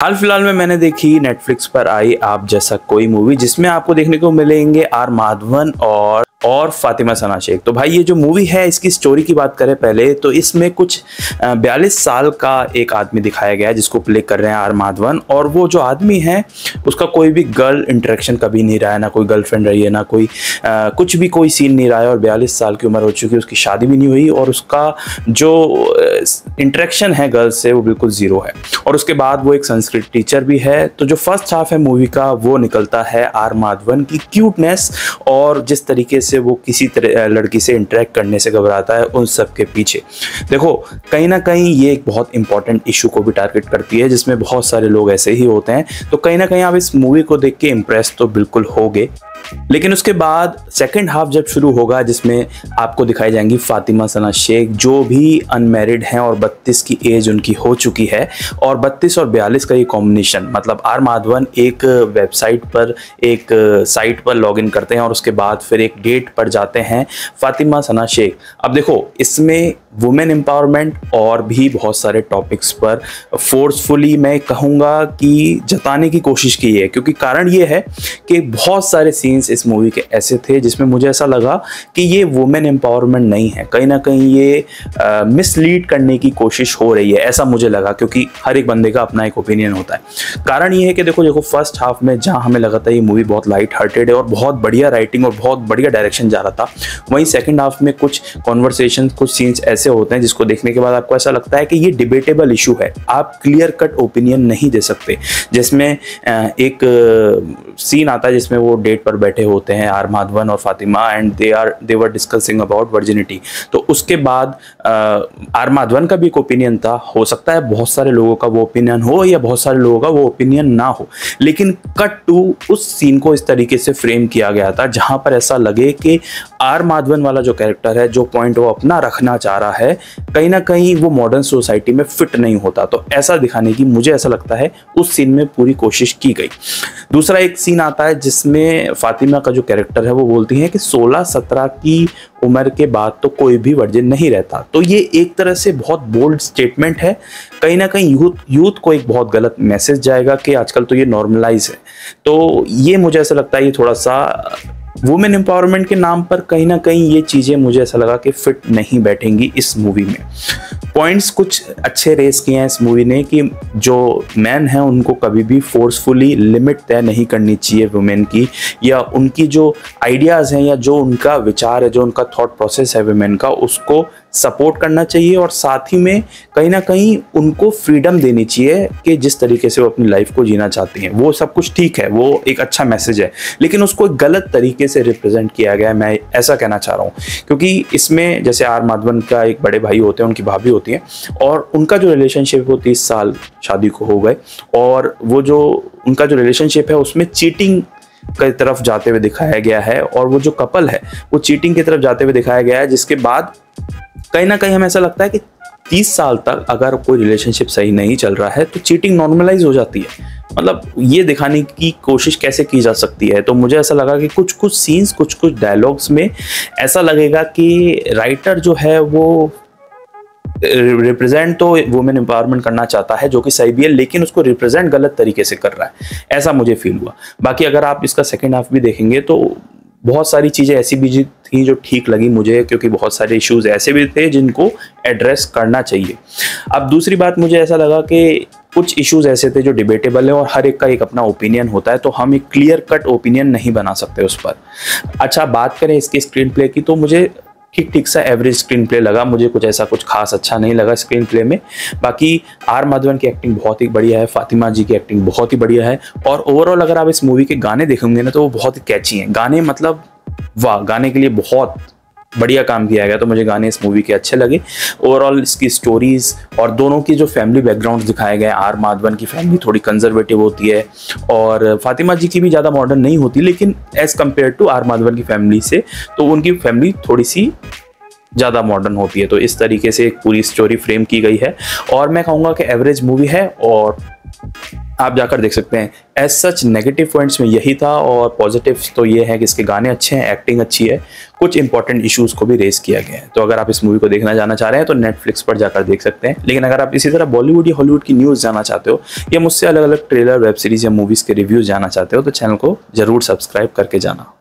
हाल फिलहाल में मैंने देखी नेटफ्लिक्स पर आई आप जैसा कोई मूवी, जिसमें आपको देखने को मिलेंगे आर माधवन और फातिमा सना शेख। तो भाई ये जो मूवी है, इसकी स्टोरी की बात करें पहले तो इसमें कुछ 42 साल का एक आदमी दिखाया गया है जिसको प्ले कर रहे हैं आर माधवन। और वो जो आदमी है उसका कोई भी गर्ल इंटरेक्शन कभी नहीं रहा है, ना कोई गर्लफ्रेंड रही है, ना कोई कुछ भी कोई सीन नहीं रहा है। और 42 साल की उम्र हो चुकी है, उसकी शादी भी नहीं हुई और उसका जो इंटरेक्शन है गर्ल्स से वो बिल्कुल ज़ीरो है। और उसके बाद वो एक संस्कृत टीचर भी है। तो जो फर्स्ट हाफ है मूवी का वो निकलता है आर माधवन की क्यूटनेस और जिस तरीके से वो किसी लड़की से इंटरेक्ट करने से घबराता है, उन सब के पीछे देखो कहीं ना कहीं ये एक बहुत इंपॉर्टेंट इशू को भी टारगेट करती है, जिसमें बहुत सारे लोग ऐसे ही होते हैं। तो कहीं ना कहीं आप इस मूवी को देख के इम्प्रेस तो बिल्कुल होगे। लेकिन उसके बाद सेकंड हाफ जब शुरू होगा, जिसमें आपको दिखाई जाएंगी फातिमा सना शेख, जो भी अनमैरिड हैं और 32 की एज उनकी हो चुकी है। और 32 और 42 का ये कॉम्बिनेशन, मतलब आर माधवन एक वेबसाइट पर, एक साइट पर लॉगिन करते हैं और उसके बाद फिर एक डेट पर जाते हैं फातिमा सना शेख। अब देखो इसमें वुमेन एम्पावरमेंट और भी बहुत सारे टॉपिक्स पर फोर्सफुली मैं कहूँगा कि जताने की कोशिश की है, क्योंकि कारण ये है कि बहुत सारे सीन्स इस मूवी के ऐसे थे जिसमें मुझे ऐसा लगा कि ये वुमेन एम्पावरमेंट नहीं है, कहीं ना कहीं ये मिसलीड करने की कोशिश हो रही है, ऐसा मुझे लगा। क्योंकि हर एक बंदे का अपना एक ओपिनियन होता है। कारण ये है कि देखो फर्स्ट हाफ में जहाँ हमें लगा था ये मूवी बहुत लाइट हार्टेड है और बहुत बढ़िया राइटिंग और बहुत बढ़िया डायरेक्शन जा रहा था, वहीं सेकेंड हाफ में कुछ कॉन्वर्सेशन, कुछ सीन्स ऐसे होते हैं जिसको देखने के बाद आपको ऐसा लगता है कि ये डिबेटेबल इशू है, आप क्लियर कट ओपिनियन नहीं दे सकते। जिसमें एक सीन आता है जिसमें वो डेट पर बैठे होते हैं आर माधवन और Fatima, and they were discussing about virginity. तो उसके बाद आर माधवन का भी एक ओपिनियन था, हो सकता है बहुत सारे लोगों का वो ओपिनियन हो या बहुत सारे लोगों का वो ओपिनियन ना हो, लेकिन कट टू उस सीन को इस तरीके से फ्रेम किया गया था जहां पर ऐसा लगे कि आर माधवन वाला जो कैरेक्टर है, जो पॉइंट वो अपना रखना चाह रहा है, कहीं ना कहीं वो मॉडर्न सोसाइटी में फिट नहीं होता। तो ऐसा दिखाने की मुझे ऐसा लगता है उस सीन में पूरी कोशिश की गई। दूसरा एक सीन आता है जिसमें फातिमा का जो कैरेक्टर है वो बोलती है कि 16-17 की उम्र के बाद तो कोई भी वर्जिन नहीं रहता। तो ये एक तरह से बहुत बोल्ड स्टेटमेंट है, कहीं ना कहीं यूथ को एक बहुत गलत मैसेज जाएगा कि आजकल तो ये नॉर्मलाइज है। तो ये मुझे ऐसा लगता है ये थोड़ा सा वुमेन एम्पावरमेंट के नाम पर कहीं ना कहीं ये चीज़ें मुझे ऐसा लगा कि फिट नहीं बैठेंगी इस मूवी में। पॉइंट्स कुछ अच्छे रेस किए हैं इस मूवी ने कि जो मैन हैं उनको कभी भी फोर्सफुली लिमिट तय नहीं करनी चाहिए वुमेन की, या उनकी जो आइडियाज़ हैं या जो उनका विचार है, जो उनका थॉट प्रोसेस है वुमेन का, उसको सपोर्ट करना चाहिए। और साथ ही में कहीं ना कहीं उनको फ्रीडम देनी चाहिए कि जिस तरीके से वो अपनी लाइफ को जीना चाहती हैं, वो सब कुछ ठीक है, वो एक अच्छा मैसेज है, लेकिन उसको एक गलत तरीके से रिप्रेजेंट किया गया है, मैं ऐसा कहना चाह रहा हूँ। क्योंकि इसमें जैसे आर माधवन का एक बड़े भाई होते हैं, उनकी भाभी होती है, और उनका जो रिलेशनशिप वो 30 साल शादी को हो गए, और वो जो उनका जो रिलेशनशिप है उसमें चीटिंग की तरफ जाते हुए दिखाया गया है। और वो जो कपल है वो चीटिंग की तरफ जाते हुए दिखाया गया है, जिसके बाद कहीं ना कहीं हमें ऐसा लगता है कि 30 साल तक अगर कोई रिलेशनशिप सही नहीं चल रहा है तो चीटिंग नॉर्मलाइज हो जाती है। मतलब ये दिखाने की कोशिश कैसे की जा सकती है। तो मुझे ऐसा लगा कि कुछ सीन्स, कुछ डायलॉग्स में ऐसा लगेगा कि राइटर जो है वो रिप्रेजेंट तो वुमेन एम्पावरमेंट करना चाहता है, जो कि सही भी है, लेकिन उसको रिप्रेजेंट गलत तरीके से कर रहा है, ऐसा मुझे फील हुआ। बाकी अगर आप इसका सेकेंड हाफ भी देखेंगे तो बहुत सारी चीज़ें ऐसी भी थी जो ठीक लगी मुझे, क्योंकि बहुत सारे इश्यूज ऐसे भी थे जिनको एड्रेस करना चाहिए। अब दूसरी बात, मुझे ऐसा लगा कि कुछ इश्यूज ऐसे थे जो डिबेटेबल है और हर एक का एक अपना ओपिनियन होता है, तो हम एक क्लियर कट ओपिनियन नहीं बना सकते उस पर। अच्छा, बात करें इसके स्क्रीन प्ले की, तो मुझे ठीक सा एवरेज स्क्रीन प्ले लगा, मुझे कुछ ऐसा कुछ खास अच्छा नहीं लगा स्क्रीन प्ले में। बाकी आर माधवन की एक्टिंग बहुत ही बढ़िया है, फातिमा जी की एक्टिंग बहुत ही बढ़िया है, और ओवरऑल अगर आप इस मूवी के गाने देखेंगे ना तो वो बहुत ही कैची हैं गाने, मतलब वाह, गाने के लिए बहुत बढ़िया काम किया गया। तो मुझे गाने इस मूवी के अच्छे लगे। ओवरऑल इसकी स्टोरीज और दोनों की जो फैमिली बैकग्राउंड दिखाए गए, आर माधवन की फैमिली थोड़ी कंजर्वेटिव होती है और फातिमा जी की भी ज़्यादा मॉडर्न नहीं होती, लेकिन as compare to R Madhavan की फैमिली से तो उनकी फैमिली थोड़ी सी ज़्यादा मॉडर्न होती है। तो इस तरीके से एक पूरी स्टोरी फ्रेम की गई है और मैं कहूँगा कि एवरेज मूवी है और आप जाकर देख सकते हैं। एज सच नेगेटिव पॉइंट्स में यही था, और पॉजिटिव्स तो ये है कि इसके गाने अच्छे हैं, एक्टिंग अच्छी है, कुछ इंपॉर्टेंट इश्यूज को भी रेज किया गया है। तो अगर आप इस मूवी को देखना जाना चाह रहे हैं तो नेटफ्लिक्स पर जाकर देख सकते हैं। लेकिन अगर आप इसी तरह बॉलीवुड या हॉलीवुड की न्यूज़ जाना चाहते हो या मुझसे अलग अलग ट्रेलर, वेब सीरीज या मूवीज़ के रिव्यूज़ जाना चाहते हो तो चैनल को जरूर सब्सक्राइब करके जाना।